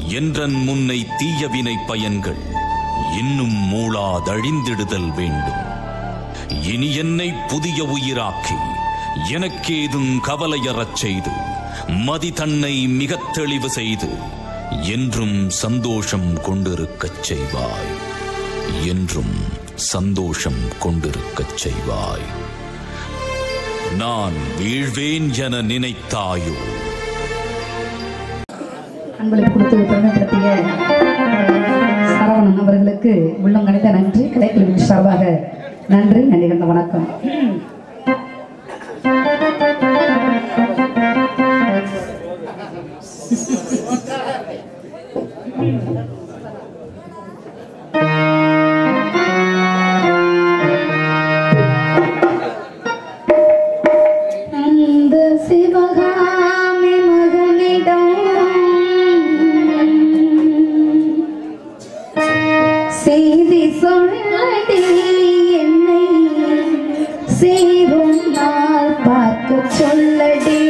என்றன் முன்னை தீயவினை பயன்கள் இன்னும் மூளாதழிந்திடுதல் வேண்டும். இனி என்னை புதிய உயிராக்கி எனக்கேதும் கவலையறச் செய்து மதி தன்னை மிகத் தெளிவு செய்து என்றும் சந்தோஷம் கொண்டிருக்கச் செய்வாய். என்றும் சந்தோஷம் கொண்டிருக்கச் செய்வாய். நான் வீழ்வேன் என நினைத்தாயோ? அன்பளை கொடுத்து பெருமைப்படுத்திய சரவணன் அவர்களுக்கு உள்ளம் கணித்த நன்றி. கலைக்குழுவின் சார்பாக நன்றி. நன்றி கலந்த வணக்கம். அந்த சிவகாமி மகனிடம் செய்தி சொல்லடி, என்னை சேரும் நாள் பார்க்க சொல்லடி.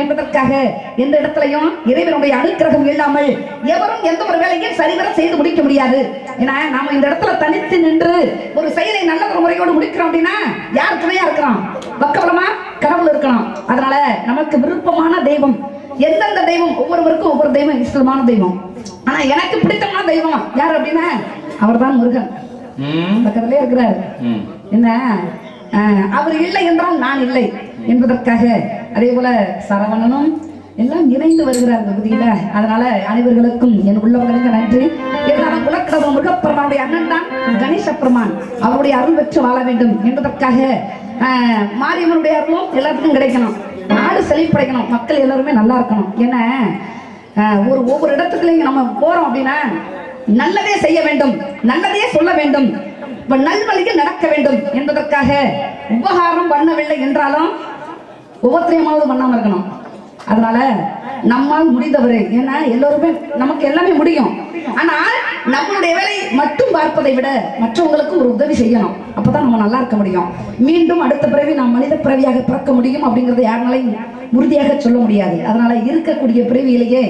என்பதற்காக எந்த இடத்திலையும் இறைவனுடைய அனுக்கிரகம் இல்லாமல் எவரும் எந்த ஒரு வேலையும் சரிவர செய்து முடிக்க முடியாது. ஏன்னா நாம இந்த இடத்துல தனித்து நின்று ஒரு செயலை நல்ல ஒரு முறையோடு முடிக்கிறோம் அப்படின்னா யார் துணையா இருக்கிறோம்? பக்கபலமா கடவுள் இருக்கணும். அதனால நமக்கு விருப்பமான தெய்வம் எந்தெந்த தெய்வம், ஒவ்வொருவருக்கும் ஒவ்வொரு தெய்வம் இஷ்டமான தெய்வம். ஆனா எனக்கு பிடித்தமான தெய்வம் யார் அப்படின்னா அவர் தான் முருகன். பக்கத்திலே இருக்கிறார். என்ன அவர் இல்லை என்றால் நான் இல்லை என்பதற்காக அதே போல சரவணனும் எல்லாம் இணைந்து வருகிறார் பகுதியில. அதனால அனைவர்களுக்கும் என் உள்ளவர்களுக்கு நன்றி. இருந்தாலும் குலக்கடவுள் முருகப்பெருமானுடைய அண்ணன் தான் கணேச பெருமான். அவருடைய அருள் பெற்று வாழ வேண்டும் என்பதற்காக மாரியம்மனுடைய அருளும் எல்லாத்துக்கும் கிடைக்கணும். நாடு செழிப்படைக்கணும், மக்கள் எல்லாருமே நல்லா இருக்கணும். ஏன்னா ஒவ்வொரு இடத்துக்குள்ளேயும் நம்ம போறோம் அப்படின்னா நல்லதே செய்ய வேண்டும், நல்லதே சொல்ல வேண்டும், நல்வழியில் நடக்க வேண்டும் என்பதற்காக உபகாரம் பண்ணவில்லை என்றாலும் ஒவ்வொருத்தையுமாவது பண்ணாம இருக்கணும். அதனால நம்மால் முடிந்தவரை, ஏன்னா எல்லோருமே நமக்கு எல்லாமே முடியும், ஆனால் நம்மளுடைய வேலை மட்டும் பார்ப்பதை விட மற்றவங்களுக்கு ஒரு உதவி செய்யணும். அப்பதான் நம்ம நல்லா இருக்க முடியும். மீண்டும் அடுத்த பிறவி நாம் மனித பிறவியாக பிறக்க முடியும் அப்படிங்கறத யாருனாலையும் உறுதியாக சொல்ல முடியாது. அதனால இருக்கக்கூடிய பிறவியிலேயே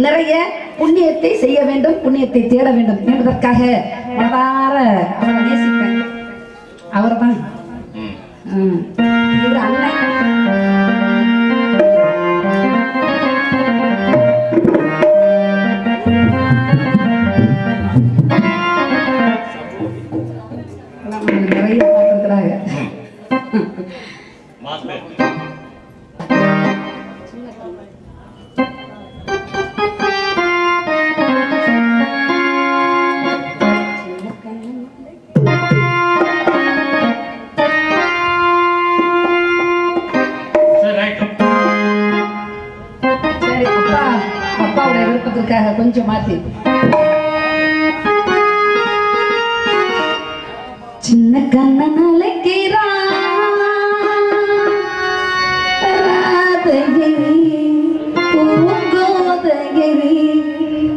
நிறைய புண்ணியத்தை செய்ய வேண்டும், புண்ணியத்தை தேட வேண்டும் என்பதற்காக மனதார அவரை நேசிப்பேன். அவர் தான் இவர் அண்ணன். நிறைய பார்த்திருக்கிறாங்க. சரி, அப்பாவுடைய விருப்பத்திற்காக கொஞ்சம் மாத்தி. சின்ன கண்ணன் அழைக்கிறான் பூங்கோதையரி,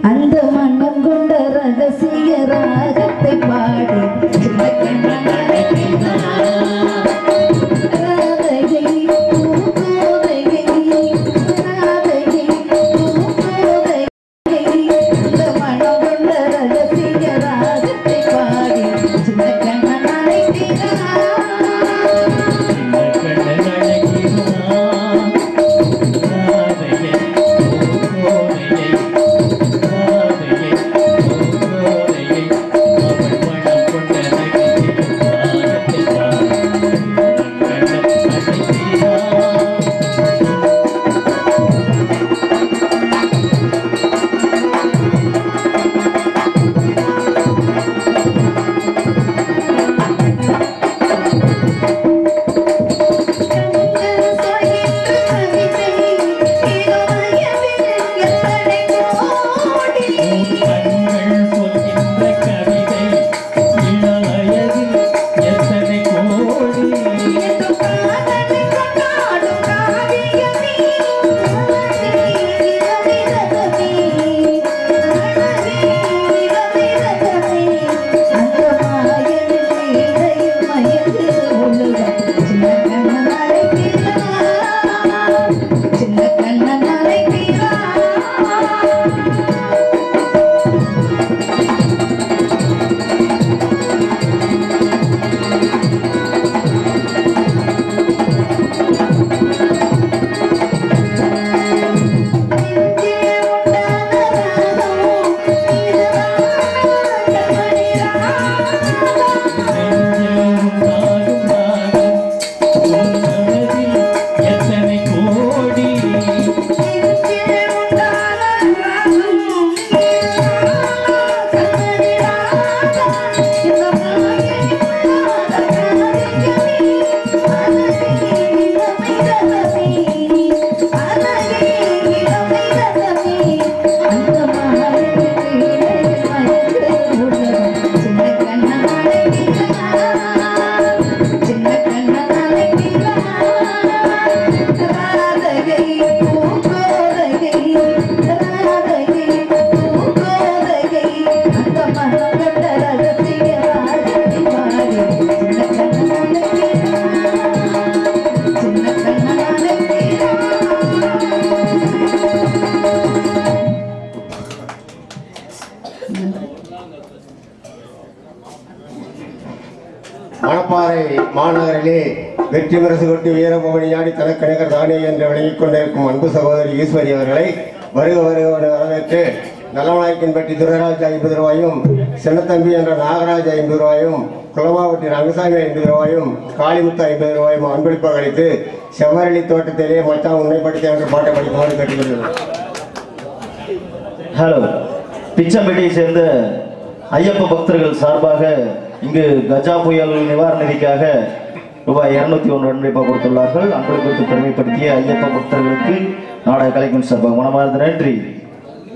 அந்த மன்னம் கொண்ட ரகசிய ராகத்தை பாடி சின்ன கண்ணன் அழைக்கிறான். Thank you. மாநகரிலே வெற்றி முரசு கொட்டி வீரபவனியாடி தனக்கணிகர் தானே என்று விளங்கிக் கொண்டிருக்கும் அன்பு சகோதரி ஈஸ்வரி அவர்களை வருக வருக வரவேற்று நல்லநாயக்கன்பட்டி துரைராஜ் 50 ரூபாயும், சின்னத்தம்பி என்ற நாகராஜ் 50 ரூபாயும், குளமாவட்டி ரங்கசாமி 50 ரூபாயும், காளிமுத்து 50 ரூபாயும் அன்பளிப்பாக அளித்து செவ்வரளி தோட்டத்திலே மச்சான் உண்மைப்படுத்த என்ற பாட்டை படிக்குமாறு கேட்டுக்கொள்கிறேன். ஹலோ, பிச்சம்பட்டியை சேர்ந்த ஐயப்ப பக்தர்கள் சார்பாக இங்கு கஜா புயல் நிவாரண நிதிக்காக ரூபாய் 201 அன்பளிப்பாக கொடுத்துள்ளார்கள். அன்பளிப்பு பெருமைப்படுத்திய ஐயப்ப பக்தர்களுக்கு நாடக கலைஞர் சார்பாக மனமார்ந்த நன்றி.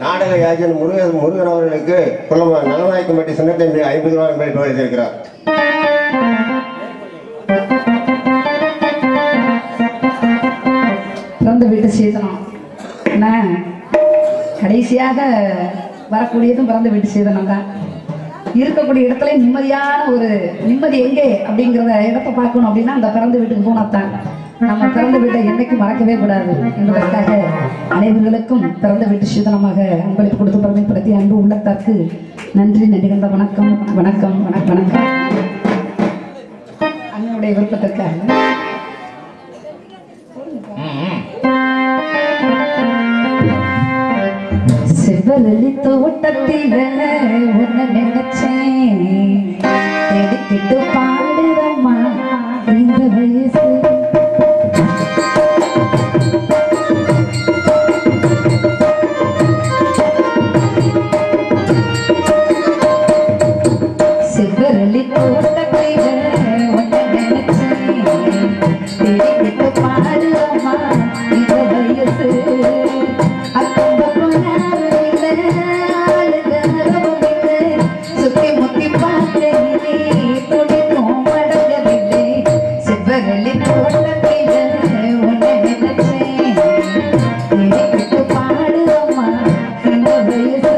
நாடக யாஜன் முருகன் அவர்களுக்கு நல்லநாயக்கன்பட்டி சின்னத்தம்பி 50 ரூபாய் அன்பளிப்பு அளித்திருக்கிறார். பிறந்த வீட்டு சீதனம் கடைசியாக வரக்கூடியதும் பிறந்த வீட்டு சீதனம் தான். இருக்கக்கூடிய இடத்துல நிம்மதியான ஒரு நிம்மதி எங்கே அப்படிங்கிறத இடத்தை பார்க்கணும் அப்படின்னா அந்த பிறந்த வீட்டுக்கு போனாத்தான். நம்ம பிறந்த வீட்டை என்னைக்கு மறக்கவே கூடாது என்பதற்காக அனைவர்களுக்கும் பிறந்த வீட்டு சீதனமாக அன்பளிப்பு கொடுத்து பெருமைப்படுத்தி அன்பு உள்ளத்தாக்கு நன்றி நன்றிகண்ட வணக்கம் வணக்கம் வணக்கம் வணக்கம். அண்ணனுடைய விருப்பத்திற்காக செவ்வலி தோட்டத்தில உன்னை நினைச்சேன், எடுத்துட்டு பாடுறம்மா இந்த வயசு. செவ்வலி தோட்டத்தில உன்னை நினைச்சேன், எடுத்துட்டு பாடுறம்மா இந்த வயசு. சுத்தி முத்தி பார்த்தே துடிக்கும் மடங்கவில்லை. செவ்வரளி தோட்டத்தில உன்னை நினைச்சேன், எடுத்து பாடுறம்மா இந்த வயசு.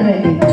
Ready.